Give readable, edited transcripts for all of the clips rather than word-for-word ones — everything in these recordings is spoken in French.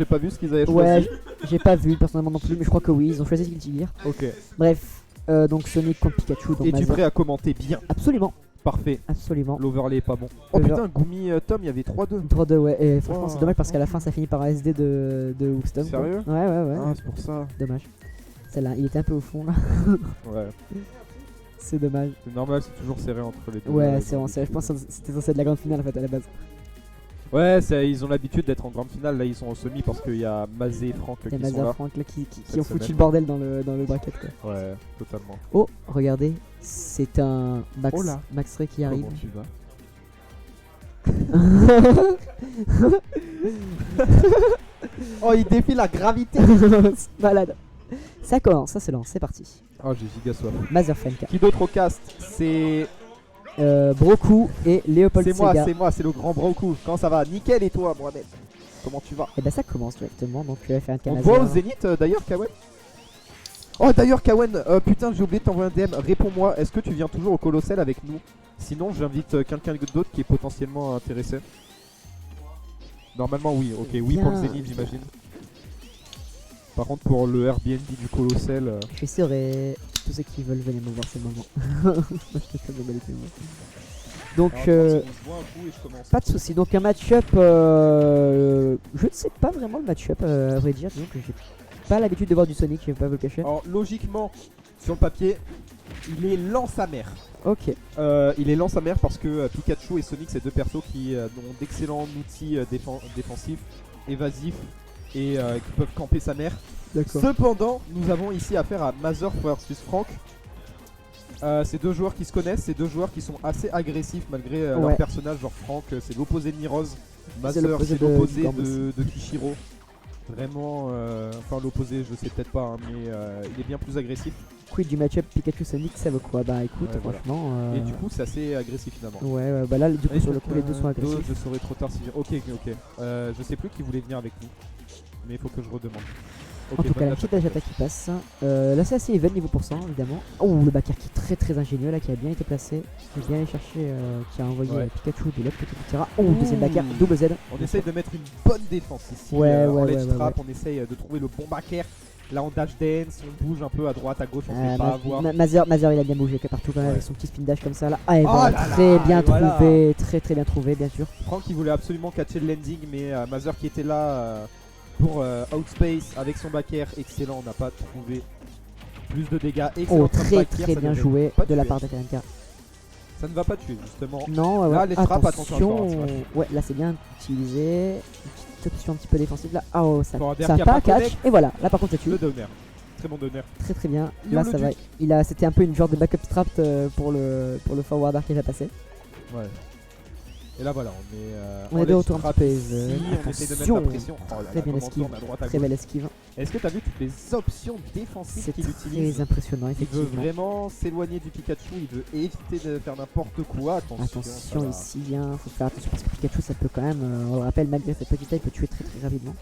J'ai pas vu ce qu'ils avaient choisi. Ouais, j'ai pas vu personnellement non plus, mais je crois que oui, ils ont choisi Guilty Gear. Ok. Bref, donc Sonic contre Pikachu. Donc Es-tu Mazur. prêt à commenter bien? Absolument, Parfait. absolument. L'overlay est pas bon. Oh L'over- putain, Gumi Tom, il y avait 3-2. 3-2, ouais. Et franchement, Oh. c'est dommage parce qu'à la fin, ça finit par un SD de Houston. quoi. Sérieux? Ouais, ouais, ouais. Ah, c'est pour ça. Dommage. Celle-là, il était un peu au fond là. Ouais. C'est dommage. C'est normal, c'est toujours serré entre les deux. Ouais, c'est vraiment, je pense que c'était censé être la grande finale en fait à la base. Ouais, ils ont l'habitude d'être en grande finale. Là, ils sont en semi parce qu'il y a Mazé et Franck Il y a qui sont Mazur là. Frank là qui Cette ont foutu semaine. le bordel dans le bracket quoi. Ouais, totalement. Oh, regardez, c'est un Max, Oh là. Max Ray qui arrive. Comment tu vas? Oh, il défie la gravité. Malade. Ça commence, ça se lance, c'est parti. Oh, j'ai giga soif. Mazur Frank, Qui d'autre au cast? C'est Broku et Léopold Sega. c'est le grand Broku. Comment ça va? Nickel, et toi, Mohamed? Comment tu vas? Et bah ça commence directement, donc faire un On te Mazur. voit au Zénith d'ailleurs, Kawen? Oh d'ailleurs, Kawen, putain, j'ai oublié de t'envoyer un DM. Réponds-moi, est-ce que tu viens toujours au Colossal avec nous? Sinon, j'invite quelqu'un d'autre qui est potentiellement intéressé. Normalement, oui. Ok, oui pour le Bien. Zénith, j'imagine. Par contre, pour le Airbnb du Colossal, Je suis sûr et tous ceux qui veulent venir me voir, c'est le moment. Donc, pas de soucis. Donc, un match-up. Je ne sais pas vraiment le match-up, à vrai dire. Disons que j'ai pas l'habitude de voir du Sonic, je vais pas vous le cacher. Alors, logiquement, sur le papier, il est lent sa mère. Ok. Il est lent sa mère parce que Pikachu et Sonic, c'est deux persos qui ont d'excellents outils défensifs, évasifs et qui peuvent camper sa mère. D'accord. Cependant, nous avons ici affaire à Mazur versus Frank. C'est deux joueurs qui se connaissent, c'est deux joueurs qui sont assez agressifs malgré leur Ouais. personnage. Genre Frank, c'est l'opposé de Miroz. Mazur, l'opposé c'est de l'opposé Gambus. de Kishiro. Vraiment, enfin l'opposé, je sais peut-être pas, hein, mais il est bien plus agressif. Quid du match-up Pikachu Sonic, ça vaut quoi? Bah écoute, Ouais, voilà. franchement. Et du coup, c'est assez agressif finalement. Ouais, ouais, bah là, du coup, sur le coup, les deux sont agressifs. Je saurais trop tard si j'ai. Ok, ok. Je sais plus qui voulait venir avec nous, mais il faut que je redemande. En tout cas, la petite attaque qui passe. Là, c'est assez even niveau pourcent, évidemment. Oh, le backer qui est très très ingénieux, là, qui a bien été placé. Qui a bien allé chercher, qui a envoyé Ouais. Pikachu de l'autre côté du terrain. Oh, deuxième backer, double Z. On essaye de mettre une bonne défense ici. Ouais, en ouais, ledge ouais, trap, on essaye de trouver le bon backer. Là, on dash dance, on bouge un peu à droite, à gauche, on ne fait pas avoir. Mazur, il a bien bougé partout quand même Ouais. avec son petit spin dash comme ça là. Ah, et Oh voilà, là très là, bien et voilà. trouvé, très bien trouvé, bien sûr. Franck qui voulait absolument catcher le landing, mais Mazur qui était là pour outspace avec son backer, excellent. On n'a pas trouvé plus de dégâts. Excellent Oh, trap très backer, très ça bien devait joué pas de la tuer. part d'Akarenka. Ça ne va pas tuer, justement. Non, Là, ouais, les trappes, attention, Ouais, là c'est bien utilisé. Une petite option un petit peu défensive là. Ah, oh, ça Pour un ça DRK a pas pas catch. connect. Et voilà, là par contre ça tue. Le donner. Très bon donner. Très très bien. Yo, Là le ça va. duc. C'était un peu une genre de backup trap pour le forwarder qui va passer. Ouais. Et là voilà, On en est de ledge retour un trap petit peu. ici, on essaie de mettre la pression. Oh là Très là, bien comment on esquive. tourne à droite, à Très gauche. belle esquive. Est-ce que tu as vu toutes les options défensives C'est qu'il utilise? très impressionnant Il veut effectivement. vraiment s'éloigner du Pikachu, il veut éviter de faire n'importe quoi. Attention, ça Attention va. ici, hein, faut faire attention parce que Pikachu ça peut quand même, on le rappelle, malgré cette petite taille, peut tuer très très rapidement.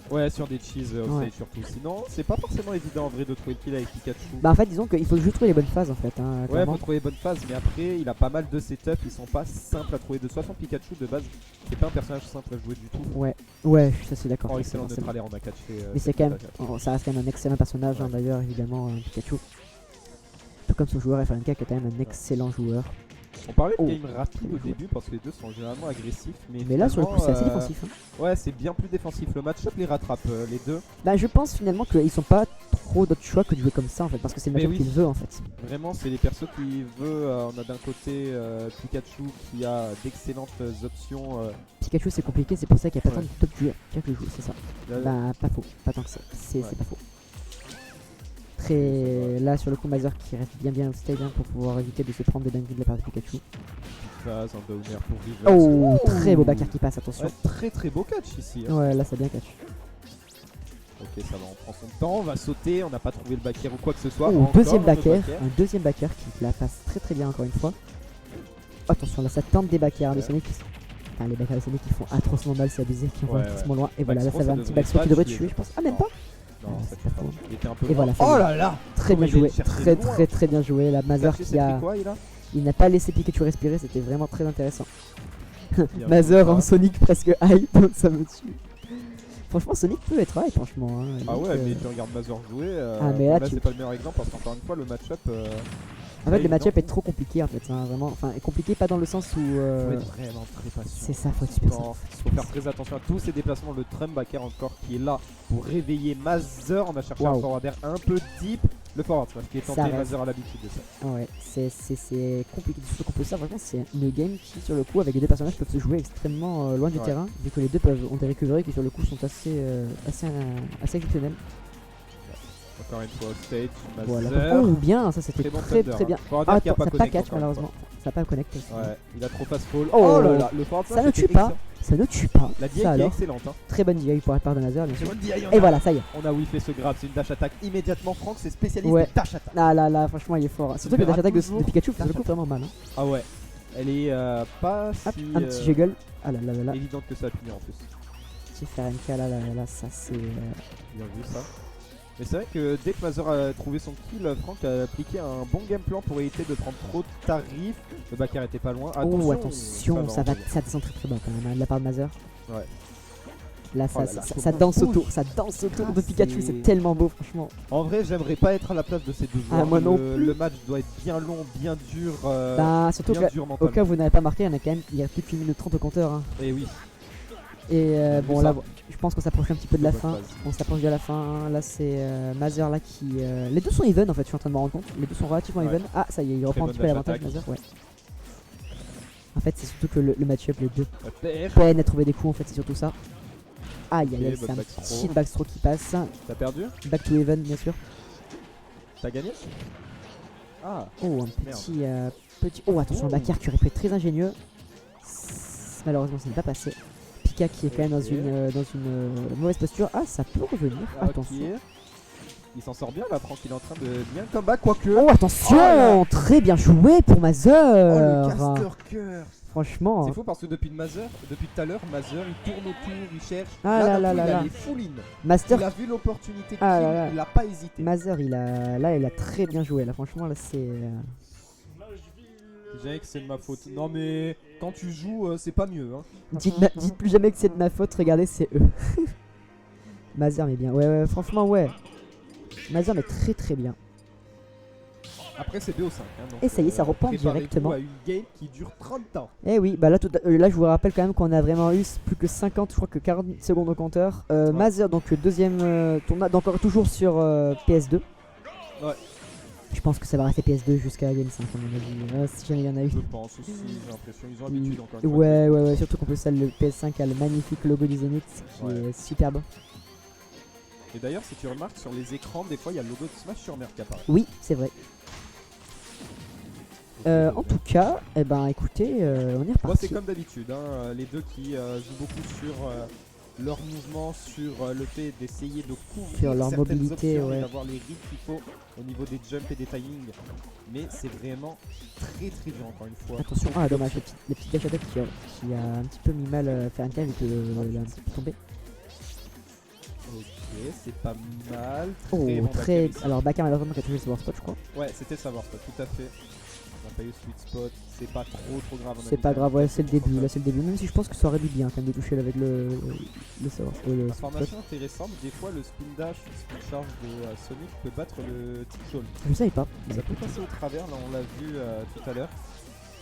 Ouais, sur des cheese Ouais. surtout. Sinon, c'est pas forcément évident en vrai de trouver le kill avec Pikachu. Bah en fait disons qu'il faut juste trouver les bonnes phases en fait. Hein, Ouais, clairement. faut trouver les bonnes phases, mais après, il a pas mal de setups, ils sont pas simples à trouver. De toute façon, Pikachu de base, c'est pas un personnage simple à jouer du tout. Ouais, je suis assez d'accord. Oh, avec ça, excellent forcément. neutralaire, on a catché. Mais c'est quand même, ça reste quand même un excellent personnage hein, d'ailleurs évidemment Pikachu. Tout comme son joueur FRNK qui est quand même un excellent joueur. On parlait de Oh. game rapide au début parce que les deux sont généralement agressifs. Mais là sur le coup c'est assez finalement, défensif. Hein. Ouais, c'est bien plus défensif. Le match-up les rattrape, les deux. Bah je pense finalement qu'ils sont pas trop d'autres choix que de jouer comme ça en fait parce que c'est le Mais match-up oui. qu'il veut en fait. Vraiment, c'est les persos qu'il veut. On a d'un côté Pikachu qui a d'excellentes options. Pikachu c'est compliqué, c'est pour ça qu'il n'y a pas Ouais. tant de top joueurs qui le jouent, c'est ça. Là, Bah pas faux, pas tant que ça, c'est Ouais. pas faux. Très là sur le coup Mazur qui reste bien outstage hein, pour pouvoir éviter de se prendre des dingueries de la part de Pikachu. phase, un downer pour Reverse. Oh, très beau backer qui passe, attention. Ouais, très beau catch ici. Hein. Ouais là ça a bien catch. Ok, ça va, on prend son temps, on va sauter, on n'a pas trouvé le backer ou quoi que ce soit. Oh, Encore deuxième un autre backer, un deuxième backer qui la passe très bien encore une fois. Attention là ça tente des backers de Ouais. Sonic. Enfin, les backers de Sonic qui font atrocement mal, c'est abusé, qui envoient Ouais, tellement loin. Et voilà, là Backthrow, ça va un ça petit devrait backthrow pas qui devrait tuer. tuer, je pense. Ah, même Non. pas. Non, Ah, ça c'est tue pas pas. faux. Il était un peu Et loin. voilà, Oh là là. Très bien Comment il joué, est cherché loin. très bien joué. La Mazur Pikachu, qui ça a. fait quoi, il a Il n'a pas laissé Pikachu respirer, c'était vraiment très intéressant. Il y a Mazur un en peu Sonic presque hype, ça me tue. Franchement, Sonic peut être hype, franchement. Hein. Ah Donc, ouais, mais tu regardes Mazur jouer. Ah, mais là, là tu- c'est pas le meilleur exemple parce qu'encore une fois, le match-up. En fait, le évident. match-up est trop compliqué en fait, hein, vraiment. Enfin, compliqué pas dans le sens où. Faut être vraiment très patient. C'est ça, faut être super Faut faire très attention à tous ces déplacements. Le Trumbacker encore qui est là pour réveiller Mazur. On a cherché un Waouh. forward air un peu deep. Le forward smash qui est tenté. Ça reste. Mazur a l'habitude de ça. Ah ouais, c'est compliqué. Surtout qu'on peut ça, vraiment, c'est une game qui, sur le coup, avec les deux personnages, peuvent se jouer extrêmement loin du Ouais. terrain, vu que les deux ont des recoveries qui, sur le coup, sont assez exceptionnelles. Encore une fois, stage, Voilà. Mazur. Oh, bien, ça c'était Très bon très thunder, très bien. hein. Forward air qui a Attends, pas ça pas connect, catch encore une malheureusement. Ça pas connect. fois. Ouais, il a trop fast fall. Oh. Oh là là, le forward Ça smash ne était tue pas. excellent. Ça ne tue pas. La DI Ça qui est alors. excellente. Hein. Très bonne DI pour la part de Mazur, bien sûr. Bonne DI, Et voilà, ça y est. On a whiffé ce grab, c'est une dash attack immédiatement. Franck, c'est spécialiste Ouais. des dash attack. Là, franchement, il est fort. Surtout que la verra dash attack de toujours Pikachu fait dash le coup vraiment mal. Hein. Ah ouais, elle est pas Hop, si un petit juggle. Ah là là là là. évidente que ça à punir en plus. Petit FRNK là, ça c'est. Bien vu ça. Mais c'est vrai que dès que Mazur a trouvé son kill, Franck a appliqué un bon game plan pour éviter de prendre trop de tarifs. Le backer était pas loin. Oh, attention, ça va. descend très très bas quand même, hein, de la part de Mazur. Ouais. Là, Oh là là, ça comment danse bouge. autour, ça danse autour Ah, de Pikachu, c'est- c'est tellement beau, franchement. En vrai, j'aimerais pas être à la place de ces deux joueurs. Ah, moi non Le- plus. Le match doit être bien long, bien dur. Bah, surtout bien que, dur au mentalement. cas où vous n'avez pas marqué, il y a plus qu'une minute 30 au compteur. Hein. Et oui. Et Vu bon, ça. là, je pense qu'on s'approche un petit peu de la Bonne fin. phase. On s'approche de la fin. Là, c'est Mazur là qui. Les deux sont even en fait, je suis en train de me rendre compte. Les deux sont relativement Ouais. even. Ah, ça y est, il reprend un bonne petit peu dash l'avantage, attack. Mazur. Ouais. En fait, c'est surtout que le match-up, les deux La paire. peine à trouver des coups, en fait, c'est surtout ça. Aïe aïe aïe, Ok, c'est un backthrow. petit backthrow qui passe. T'as perdu? Back to even, bien sûr. T'as gagné? Ah, Oh, un Merde. petit. Oh, attention, Oh. le backer qui aurait pu être très ingénieux. Malheureusement, ça n'est pas passé. Pika qui est quand même dans Ok. une mauvaise posture. Ah, ça peut revenir. Attention. ok. Il s'en sort bien là, Franck, il est en train de bien comeback, quoique. Oh, attention! Oh là. Très bien joué pour Mazur! Oh, le caster cœur. Franchement. C'est fou parce que depuis tout à l'heure, Mazur il tourne autour, il cherche. Ah là, là d'un là coup, là il là. a les full in. Master. Il a vu l'opportunité de Ah kill, là là. il a pas hésité. Mazur, il a très bien joué là. Franchement, là, c'est. Je dirais que c'est de ma faute. Non mais quand tu joues, c'est pas mieux. Hein. Dites plus jamais que c'est de ma faute. Regardez, c'est eux. Mazur, mais bien. Ouais, franchement, ouais. Mazur, mais très très bien. Après c'est BO5. Hein, donc, Et ça y est, ça reprend préparez-vous directement. à une game qui dure 30 ans. Eh oui, bah là, là je vous rappelle quand même qu'on a vraiment eu plus que 50, je crois que 40 secondes au compteur. Mazur, donc deuxième tournoi, donc encore toujours sur PS2. Ouais. Je pense que ça va rester PS2 jusqu'à Game 5 à mon avis. Si jamais il y en a eu. Je pense aussi, j'ai l'impression. Ils ont l'habitude encore une fois. Ouais, surtout qu'en plus ça, le PS5 a le magnifique logo du Zenith qui Ouais. est superbe. Et d'ailleurs, si tu remarques sur les écrans, des fois il y a le logo de Smash sur Mer qui apparaît. Oui, c'est vrai. En tout cas, eh ben écoutez, on est Moi, reparti. c'est comme d'habitude, hein, les deux qui jouent beaucoup sur leur mouvement, sur le fait d'essayer de couvrir Sur leur certaines mobilité, options et ouais. d'avoir les rythmes qu'il faut au niveau des jumps et des timings. Mais c'est vraiment très très dur encore une fois. Attention, ah dommage, les petites dash attack qui a un petit peu mis mal faire un cas vu qu'il a un petit peu tombé. Ok, c'est pas mal. Oh, bon très. backer ici. Alors, Bakar malheureusement qui a touché le War Spot, je crois. Ouais, c'était savoir ça, tout à fait. On a pas eu sweet spot, c'est pas trop grave. C'est pas grave, ouais, c'est le début, là c'est le début. Même si je pense que ça aurait dû bien quand même de toucher avec le War le Spot. Information intéressante, des fois le spin dash, le spin charge de Sonic peut battre le T-Zone. Je savais pas. Ça peut passer au travers, là on l'a vu tout à l'heure.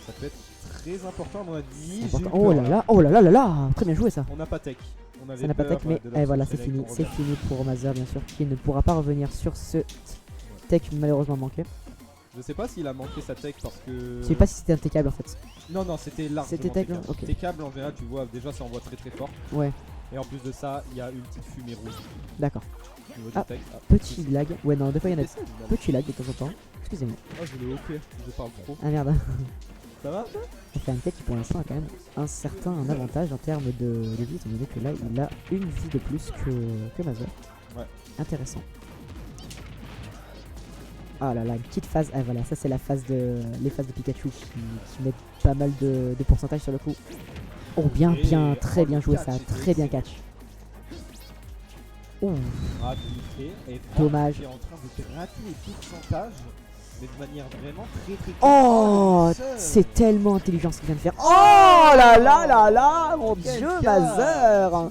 Ça peut être très important à mon avis. J'ai eu Oh peur, là là, oh là là là là, très bien joué ça. On n'a pas tech. On avait Ça n'a pas peur, tech, mais de leur voilà, sortie c'est avec fini. ton C'est revers. fini pour Mazur, bien sûr, qui ne pourra pas revenir sur ce tech malheureusement manqué. Je sais pas s'il a manqué sa tech parce que. Je sais pas si c'était impeccable en fait. Non, non, c'était largement C'était tech, techable. ok. Techable en général, tu vois, déjà ça envoie très très fort. Ouais, Et en plus de ça, il y a une petite fumée rouge d'accord. au niveau Ah, du tech. Ah, Petit lag. Ouais, non, des fois il y en a c'est ça, évidemment. petit lag de temps en temps. Excusez-moi. Oh, je l'ai OP, je parle trop. Ah merde. Ça va? Ça fait un tech qui pour l'instant a quand même un avantage en termes de vie, étant donné que là il a une vie de plus que Mazur. Ouais. Intéressant. Ah là là, une petite phase. Ah voilà, ça c'est la phase les phases de Pikachu qui mettent pas mal de pourcentage sur le coup. Oh bien, Et très oh, bien le joué catch ça, était très bien excellent. catch. Ouh, Ah, vite fait. Et Franck Dommage. qui est en train de gratter les pourcentages. mais de manière vraiment très Oh, seul. c'est tellement intelligent ce qu'il vient de faire. Oh là là là là, mon dieu, Mazer.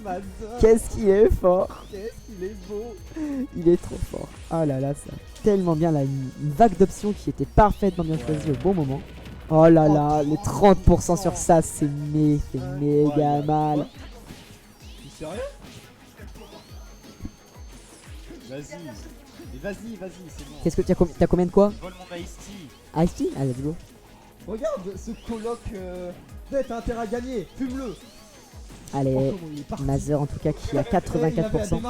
Qu'est-ce qu'il est fort. Qu'est-ce qu'il est beau. Il est trop fort. Oh là là, ça tellement bien là, une vague d'options qui était parfaitement bien choisie au bon moment. Oh là là, les 30% sur ça, c'est méga mal. Tu es sérieux? Vas-y. Mais vas-y, c'est bon. Qu'est-ce que t'as combien de quoi? Vole mon Ice Tea. Ice Tea? Ah, let's go. Regarde ce coloc. T'as intérêt à gagner. Fume-le. Allez, Mazer en tout cas qui a 84%,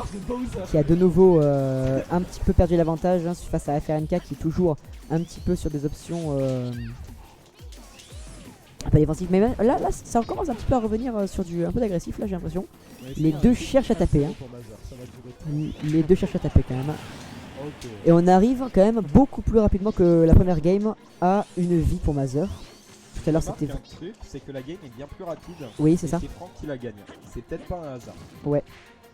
qui a de nouveau un petit peu perdu l'avantage hein, face à FRNK qui est toujours un petit peu sur des options un peu défensives. Mais là, ça commence un petit peu à revenir sur un peu d'agressif là j'ai l'impression. Les deux cherchent à taper. Hein. Les deux cherchent à taper quand même. Et on arrive quand même beaucoup plus rapidement que la première game à une vie pour Mazer. Tout à l'heure c'était... un truc, c'est que la game est bien plus rapide. Oui, c'est ça. C'est Franck qui la gagne. C'est peut-être pas un hasard. Ouais.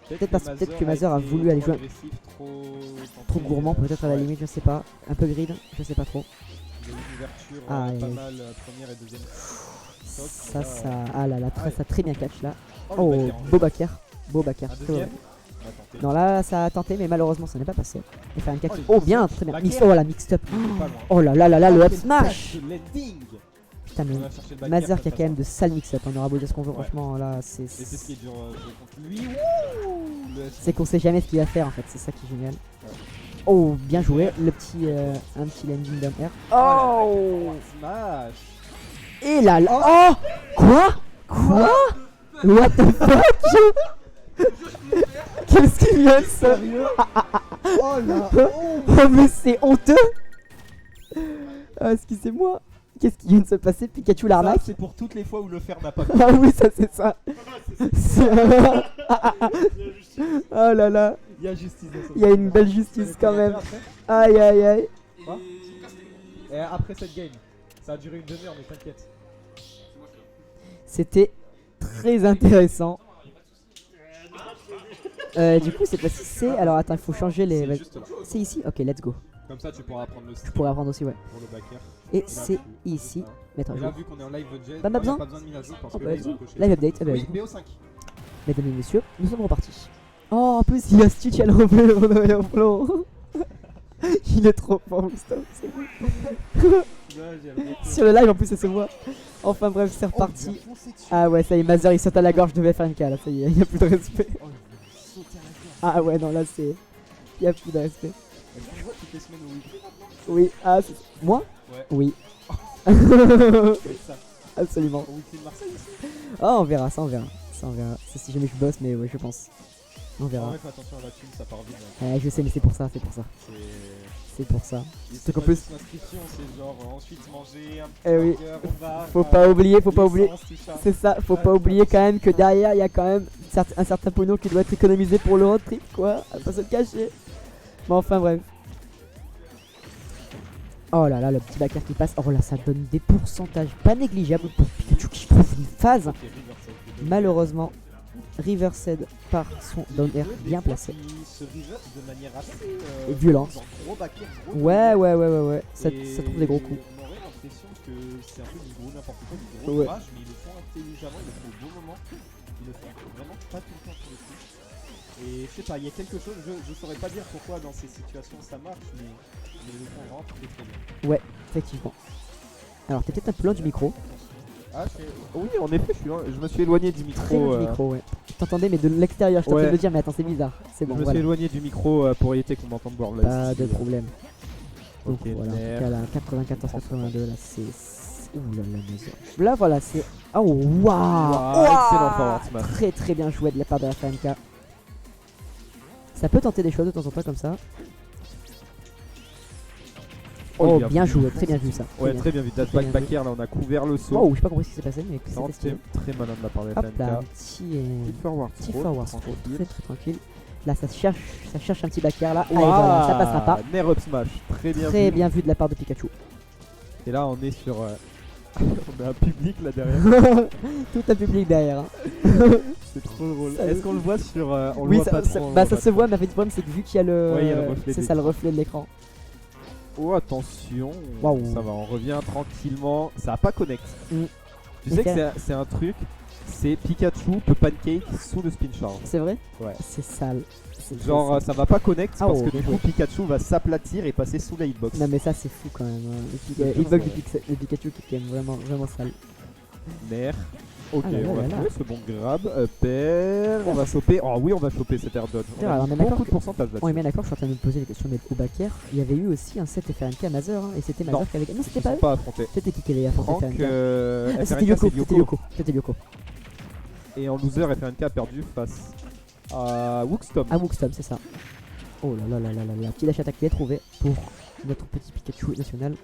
Peut-être que Mazer a voulu aller jouer trop gourmand, peut-être à la limite, je sais pas. Un peu grid, je sais pas trop. Il y a une ouverture Ah, pas mal première et deuxième. Ça, ah là là, ça très bien catch là. Oh, Oh, beau backer. Beau backer. Un Très deuxième. bon. Non, là, ça a tenté, mais malheureusement, ça n'est pas passé. Et faire un catch. Oh, Oh, bien, très bien. backer. Oh, la mixed up. Pas loin. Oh là là là là, le up Quel smash. catch de landing. Putain, mais On va chercher le backer, Mazer ça qui a passe quand même pas. de sales mix-up. On aura beau dire ce qu'on veut, Ouais. franchement, là, c'est. Et c'est ce qui est dur contre lui. C'est qu'on sait jamais ce qu'il va faire en fait, c'est ça qui est génial. Oh, bien joué, le petit, un petit landing down air. Oh, Smash. et là, oh, quoi? What the fuck? Qu'est-ce qui vient de ça? Oh là. Oh mais c'est honteux. Excusez-moi. Qu'est-ce qui vient de se passer? Pikachu l'arnaque. C'est pour toutes les fois où le fer n'a pas pu. Ah oui, ça c'est ça. Oh là là. Il y a justice. Il y a une belle justice quand même. Aïe aïe aïe. Et après cette game, ça a duré une demi-heure, mais t'inquiète. C'était très intéressant. Du coup, cette fois-ci c'est. Alors attends, il faut changer les. C'est juste là. C'est ici? Ok, let's go. Comme ça, tu pourras prendre le Je stick pourrais apprendre aussi, ouais. pour le backer. Et c'est ici. Mettre un Et là, jour. vu qu'on est en live jet, Pas besoin pas besoin de mise à jour parce Oh, que bah, là, ils ont coché. Live update. Oui, BO5. Mesdames et messieurs, nous sommes repartis. Oh, en plus, il y a Stitch à l'envers en arrière-plan. Il est trop fort, Gustave. C'est bon. Sur le live, en plus, ça se voit. Enfin, bref, c'est reparti. Ah ouais, ça y est, Mazer il saute à la gorge de FNK là, ça y est, il n'y a plus de respect. Ah ouais, non, là c'est. Il n'y a plus de respect. Est-ce qu'on voit toutes les semaines au week-end maintenant? Oui, ah, moi? Ouais. Oui. C'est ça. Absolument. Au week-end de Marseille ici? Ah, on verra, ça on verra. Ça on verra. Ça, si jamais je bosse, mais ouais, je pense. On verra. Ouais, fais attention à la thune, ça part vite. Hein. Je sais, mais c'est pour ça, c'est pour ça. C'est pour ça. C'est qu'en qu'en plus- plus l'inscription, c'est genre ensuite manger un petit Eh oui. burger au bar, Faut pas oublier, faut pas oublier. l'essence, tout ça. C'est ça, faut pas oublier quand même que derrière il y a quand même un certain pognon qui doit être économisé pour le road trip, quoi. À pas se le cacher. Mais enfin, bref. Oh là là, le petit backer qui passe. Oh là, ça donne des pourcentages pas négligeables pour Pikachu qui trouve une phase. Ok, reverse. Malheureusement, reversed par son down air Des bien fois, placé. qui se reverse de manière assez Et violente. genre gros backer, gros Ouais, down air. ouais. Ça Et trouve des gros coups. On aurait l'impression que c'est un peu du gros n'importe quoi, du gros Ouais. crash, mais ils le font intelligemment, ils le font au bon moment. Ils le font vraiment pas tout le temps sur le coup. Et je sais pas, il y a quelque chose, je saurais pas dire pourquoi dans ces situations ça marche, mais ils le font vraiment très très bien. Effectivement. Alors, t'es peut-être un peu loin du micro. Ah, oui, en effet, je me suis éloigné du Très loin micro. du micro, ouais. Je t'entendais, mais de l'extérieur. Je t'entendais Ouais. me dire, mais attends, c'est bizarre. C'est bon, je me voilà. suis éloigné du micro pour éviter qu'on m'entende boire là. Pas de problème. Donc Ok, voilà, en tout merde. cas, là, 94-82, là, c'est. Ouh là là, Mazer. Là, voilà, c'est. Oh, waouh! Excellent forward smash. Très très bien joué de la part de la FNK. Ça peut tenter des choses de temps en temps comme ça. Oh, bien joué, très bien vu ça. Ouais, très bien vu. Dash Très bien back backer, là on a couvert le saut. Oh, j'ai pas compris ce qui s'est passé, mais Non, c'était c'était stylé. très malin de la part de Hop là, FNK. un petit forward forward throw, tranquille. très très tranquille. Là, ça cherche un petit backer là. Allez, voilà, ça passera pas. Nair up smash, très bien Très vu. bien vu de la part de Pikachu. Et là on est sur... on a un public là derrière. Tout un public derrière. Hein. C'est trop drôle. Ça- Est-ce qu'on le voit sur... on le Oui, voit ça, pas ça- trop, bah, on ça voit se voit, mais en fait, le problème c'est que vu qu'il y a le. Ouais, il y a le reflet c'est de ça le reflet de l'écran. Oh attention, Waouh. ça va, on revient tranquillement. Ça va pas connect. Mm. Tu sais que c'est un truc, c'est Pikachu peut pancake sous le spin charge. C'est vrai? Ouais. C'est sale. Genre ça va pas connect Ah, parce oh, que du bien coup joué. Pikachu va s'aplatir et passer sous la hitbox. Non mais ça c'est fou quand même. C'est Le hitbox bien, du Pikachu qui est quand même vraiment sale. Nerf. Ok, Ah là là on va là là. trouver ce bon grab. Pair. On va choper. Oh oui, on va choper cet air dodge. On Alors, a on est mis d'accord beaucoup de que- pourcentage On est là-dessus. bien d'accord, je suis en train de me poser les questions mais au backer, il y avait eu aussi un set FRNK à Mazer et c'était Mazer Non. qui avait gagné. Non, Ils c'était se pas sont eux. pas affrontés. C'était qui avait affronté Franck, FRNK? FRNK, C'était Yoko, c'est c'était Yoko. C'était Yoko. Et en loser, FRNK a perdu face à Wookstom. Ah, Wookstom, c'est ça. Oh là là là là là là. Petit dash attaque bien trouvé pour notre petit Pikachu national.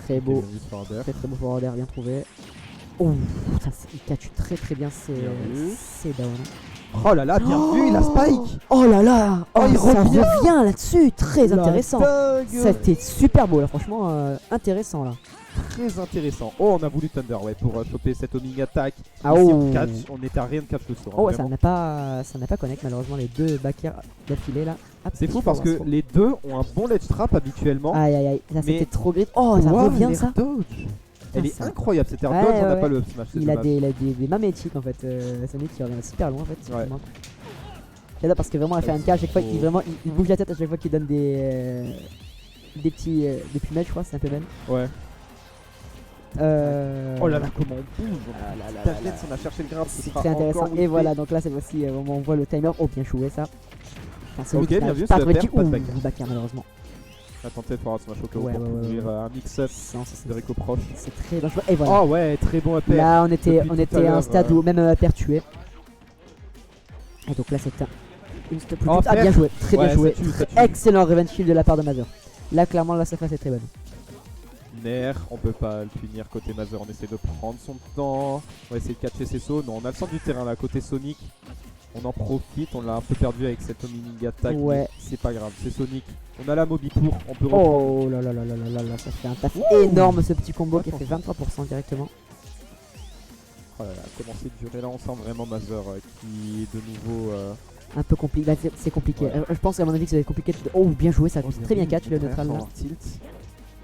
Très beau. Très beau forward air, bien trouvé. Oh, putain, il catch très bien Bien vu. ses down. Oh là là, bien vu, la spike. Oh là là. Oh, il ça revient. revient là-dessus. Très La intéressant. dingue. C'était super beau là, franchement intéressant là. Très intéressant. Oh, on a voulu Thunder ouais, pour choper cette homing attack. Ah Ici, oh. on catch, on était à rien de catch le sort. Oh ouais, vraiment. ça n'a pas connect malheureusement les deux backers d'affilée là. Hop, C'est petit fou parce que forward throw. les deux ont un bon ledge trap habituellement. Aïe aïe aïe, ça mais- c'était trop gris. Oh, ça Wow, revient l'air ça. dodge. Elle est ça- incroyable cette air Ouais, dodge, on n'a ouais. pas le smash. c'est Il a dommage. des mamétiques en fait, Sonic qui revient super loin en fait. Ouais. J'adore parce que vraiment à FRNK à chaque fois Oh. il bouge la tête à chaque fois qu'il donne des petits pumelles je crois, c'est un peu même. Ouais. Oh là là, comment on bouge. Ah là là là Taflets, là. on a cherché le grab. ce C'est sera très intéressant. encore Et whiffé. voilà, donc là cette fois-ci on voit le timer. Oh bien joué ça. Enfin, Sonic Ok, qui bien n'arrive vu, pas à c'est trouver la le paire, pas de kill. backer. Ouh, backer malheureusement. Attendez, forward smash au cas où Ouais, pour ouais, ouais, couvrir ouais. un mix-up Non, c'est- de Rico proche. C'est très dangereux. Et voilà. Oh ouais, très bon upper. Là on était Depuis tout à à un l'heure, stade où même un pair tué. Et donc là c'est une stop Oh, Ah bien pair. joué, très Ouais, bien joué. ça tue, ça tue. Excellent revenge shield de la part de Mazer. Là clairement la surface est très bonne. Nerf, on peut pas le punir côté Mazer, on essaie de prendre son temps. On va essayer de catcher ses sauts. Non, on a le centre du terrain là, côté Sonic. On en profite, on l'a un peu perdu avec cette homing attack. Ouais. mais c'est pas grave, c'est Sonic. On a la mobi pour, on peut reprendre. Oh là là là là là là là, ça fait un taf énorme ce petit combo qui fait 23% directement. Oh là là, comment c'est duré là, on sent vraiment Mazer qui de nouveau. Un peu compliqué, là, c'est compliqué. Ouais. Je pense à mon avis que ça va être compliqué. Oh bien joué, ça a très bien catch le neutral là. Tilt.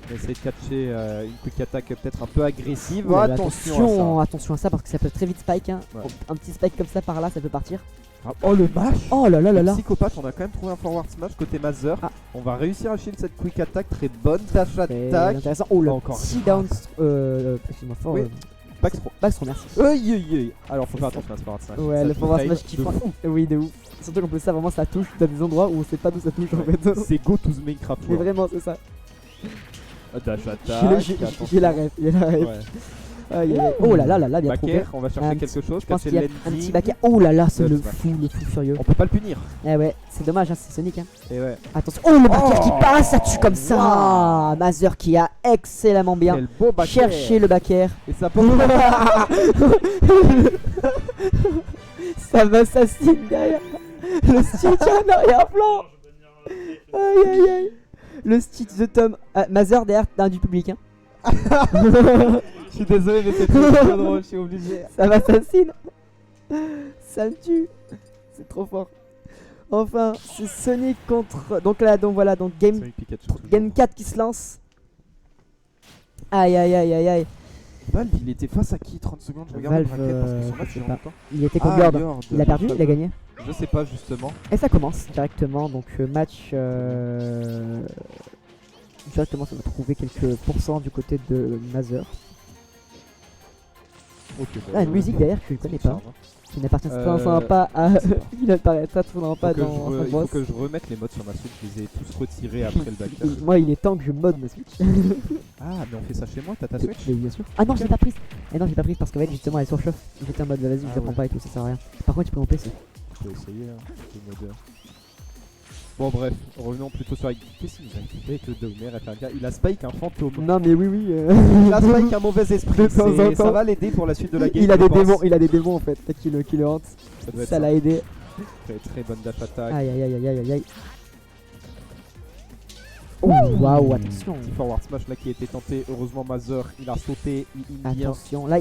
On va essayer de catcher une quick attack peut-être un peu agressive. Ouh là là, Attention à attention à ça parce que ça peut très vite spike. Hein. Ouais. Un petit spike comme ça par là, ça peut partir. ça. Oh le mash. Oh là là là là. Psychopathe, on a quand même trouvé un forward smash côté Mazer. Ah. On va réussir à shield cette quick attack, très bonne dash C'est attack. intéressant. Oh le Encore petit grave. down. Excuse-moi fort. Oui. Backstro. Backstro, merci. Aïe aïe aïe. Alors faut faire attention à ce forward smash. Ouais, Ça le te forward fail smash qui de prend. fou. Oui, de ouf. Surtout qu'en plus, ça vraiment ça touche dans des endroits où on sait pas d'où ça touche en fait. C'est go to the Minecraft Mais world. vraiment, c'est ça. Dash attack. J'ai la ref. J'ai la ref. Ouais. Aïe, aïe, aïe. Oh là là là là, bien trouvé. Backer, on va chercher Un quelque chose. Je pense Catcher qu'il y a le un landing. petit backer. Oh là là, c'est Dub le smash. fou furieux. On peut pas le punir. Eh ouais, c'est dommage, hein, c'est Sonic. Hein. Et ouais. Attention. Oh le backer qui Oh. passe, ça tue comme ça. Mazer qui a excellemment bien Quel beau backer. cherché le backer. Et ça peut. Ça m'assassine derrière. Le stitch en arrière-plan. Aïe aïe aïe. Le stitch de Tom. Mazer derrière du public. Hein. Je suis désolé, mais c'est trop drôle, je suis obligé. Ça m'assassine. Ça me tue. C'est trop fort. Enfin, c'est Sonic contre. Donc là, donc voilà, donc game, Sonic Pikachu. game 4 qui se lance. Aïe aïe aïe aïe aïe. Valve, il était face à qui 30 secondes, je regarde Valve, le bracket parce que son je match sais il est pas. longtemps. Il était contre Yord. Yord, Il a perdu, il a gagné. Je sais pas justement. Et ça commence directement, donc match directement, ça va trouver quelques pourcents du côté de Mazer. Ok, Ah, une musique derrière que je connais pas, qui n'appartient strictement pas à. Il n'apparaît strictement pas dans il faut Smash que je remette les modes sur ma Switch, je les ai tous retirés après le backer. Bros. Moi, il est temps que je mode ma Switch. Ah, mais on fait ça chez moi, t'as ta Switch? Mais bien sûr. Ah non, je l'ai pas prise. Eh non, j'ai pas prise parce qu'en fait, justement, elle est surchauffe. J'étais en mode vas-y, je la prends ouais. pas et tout, ça sert à rien. Par contre, tu peux mon PC. Je peux essayer, hein, le mode. Bon, bref, revenons plutôt sur. Qu'est-ce qu'il nous a fait avec le Downer FRK? Il a spike un fantôme. Non, mais oui, oui. Il a spike un mauvais esprit. De temps en Ça temps. va l'aider pour la suite de la game. Il a je des pense. démons, il a des démons en fait, qui le hantent. Ça doit être Ça l'a aidé. Très, très bonne dash attack. Aïe aïe aïe aïe aïe aïe. Oh waouh, attention. Petit forward smash là qui a été tenté. Heureusement, Mazer, il a sauté. Il bien. Attention. Là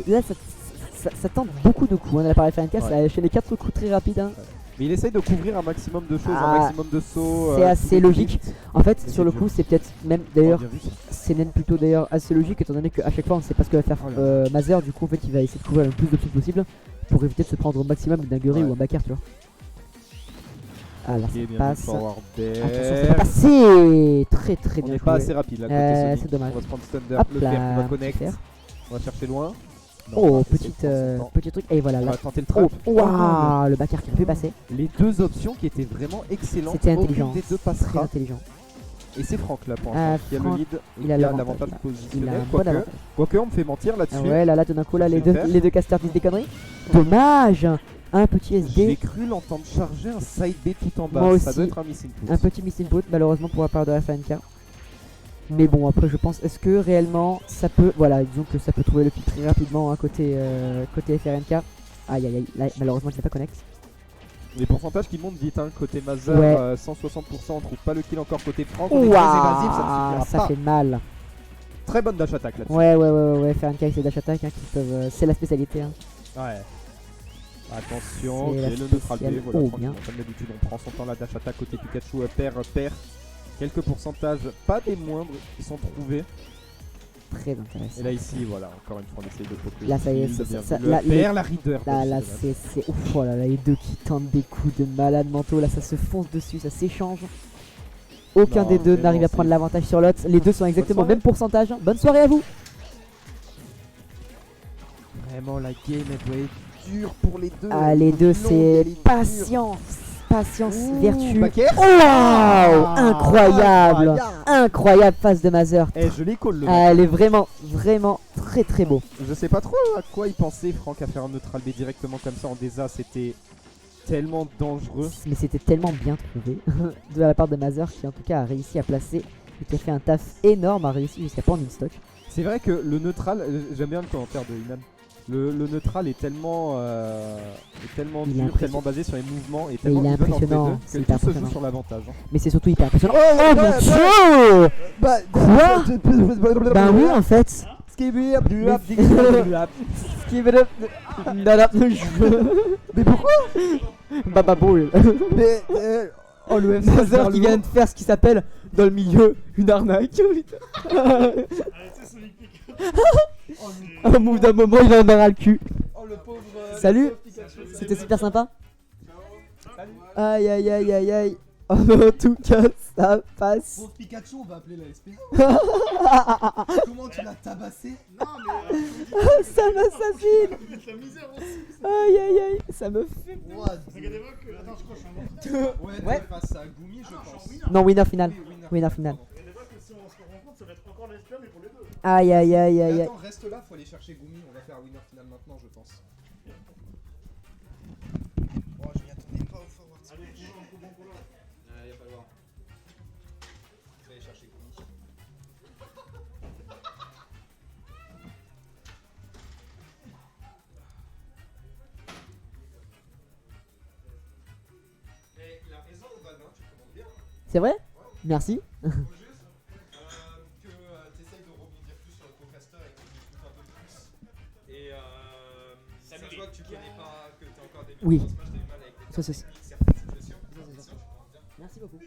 ça tente beaucoup de coups. Hein, l'appareil FNK, Ouais. ça a enchaîné 4 coups très rapides. Hein. Mais il essaye de couvrir un maximum de choses, Ah, un maximum de sauts. c'est assez logique. En fait, Mais sur le c'est coup, dur. c'est peut-être même d'ailleurs, Oh, bien vu. c'est même plutôt d'ailleurs assez logique étant donné qu'à chaque fois on ne sait pas ce que va faire Oh là Mazer. Du coup, en fait, il va essayer de couvrir le plus d'options possible pour éviter de se prendre au maximum une dinguerie Ouais. ou un backer, tu vois. Ah là, Ok, ça bien vu, passe. forward Attention, ça air. va passer. Très très On bien n'est pas joué. assez rapide là côté Sonic. C'est dommage. On va se prendre Thunder, Hop le fer qui là, va petit connect. fer. On va chercher loin. Non, on Oh, va essayer de prendre son temps. petit truc. Et voilà, On là. va tenter le Oh, trap. waouh, le backer qui a pu passer. Les deux options qui étaient vraiment excellentes. C'était intelligent. Aucune des deux Très passera. intelligent. Et c'est Franck là pour Ah, l'instant qui a le Franck, lead. il qui a a l'avantage, l'avantage là. Il a positionnel. un bon Quoique, avantage. quoique on me fait mentir là-dessus. Ah ouais, là, tout d'un coup, là, les Je vais deux, faire. les deux casters disent des conneries. Dommage. Un petit J'ai SD. cru l'entendre charger un side B tout en bas. Moi Ça aussi. doit être un missing put. Un petit miss input, malheureusement pour la part de la FNK. Mais bon, après, je pense, est-ce que réellement ça peut. Voilà, disons que ça peut trouver le pic très rapidement hein, côté FRNK. Aïe aïe aïe, là, malheureusement, je n'ai pas connect. Les pourcentages qui montent vite hein, côté Mazer, Ouais. 160%, on trouve pas le kill encore côté Franck, on est très évasif, ça ne Ouah, suffira ça pas. fait mal. Très bonne dash attack là-dessus. Ouais, FRNK avec ses dash attack qui peuvent. C'est la spécialité. Hein. Ouais. Attention, C'est ok, la le neutral B, spéciale. voilà, Oh, tranquillement. bien. Comme d'habitude, on prend son temps, la dash attack côté Pikachu, perd. Quelques pourcentages, pas des moindres, qui sont trouvés. Très intéressant. Et là, ici, voilà, encore une fois, on essaye de poker. Là, ça y est, le ça- bien là, vu. Le perd, la reader. Là, c'est ouf, oh là là, les deux qui tentent des coups de malade mentaux, là ça se fonce dessus, ça s'échange. Aucun Non, des deux vraiment, n'arrive à c'est- prendre l'avantage sur l'autre. Les deux sont exactement au soirée. même pourcentage. Bonne soirée à vous. Vraiment, la game, elle doit être dure pour les deux. Ah, elle les est deux, longue, c'est elle est dure. patience. Patience, Ouh, vertu. backer. Oh, waouh, incroyable. incroyable. Incroyable phase de Mazer. Eh, je les colle le Ah, elle est vraiment, vraiment très très beau. Je sais pas trop à quoi il pensait, Franck, à faire un neutral B directement comme ça en DESA. C'était tellement dangereux. Mais c'était tellement bien trouvé de la part de Mazer qui en tout cas a réussi à placer et qui a fait un taf énorme, a réussi jusqu'à prendre une stock. C'est vrai que le neutral, j'aime bien le commentaire de Inan. Le neutral est tellement, Il est dur, impressionnant. tellement basé sur les mouvements et tellement il est even entre les impressionnant, deux c'est que hyper tout se joue impressionnant. sur l'avantage. hein. Mais c'est surtout hyper impressionnant. Oh, Oh mon dieu! Quoi? Ben oui en fait. Mais pourquoi? Baba Ball. Mais oh le FC Mazer qui vient de faire ce qui s'appelle dans le milieu une arnaque. Un move d'un moment, il en aura le cul. Oh le pauvre. Salut. C'était super sympa. Aïe aïe aïe aïe aïe. Oh mais en tout cas ça passe. Pauvre Pikachu, on va appeler la SP. Comment tu l'as tabassé? Non Ça m'assassine. mais la misère aussi. Aïe aïe aïe. Ça me fait. What? Regardez-moi que. Attends, je crois que je suis en mort. Ouais, Ouais. t'es face à Gumi, je pense. Non, winner final. Oui, Winner final. Regardez-moi que si on se rencontre, ça va être encore la SP, mais pour les deux. Aïe aïe aïe aïe aïe. Attends, reste là, faut aller chercher Gumi. On va faire winner final maintenant, je pense. Oh, je m'y attendais pas au forward. Allez, y'a pas le droit. Je vais aller chercher Gumi. Mais il a raison, Van, tu commandes bien. C'est vrai? Merci. Faut juste que t'essayes de rebondir plus sur le co-caster et que tu discutes un peu plus. Et si tu vois que tu connais pas, que t'es encore des Oui. Smash, t'as du mal avec les Ça, c'est- techniques, certaines situations. Merci beaucoup.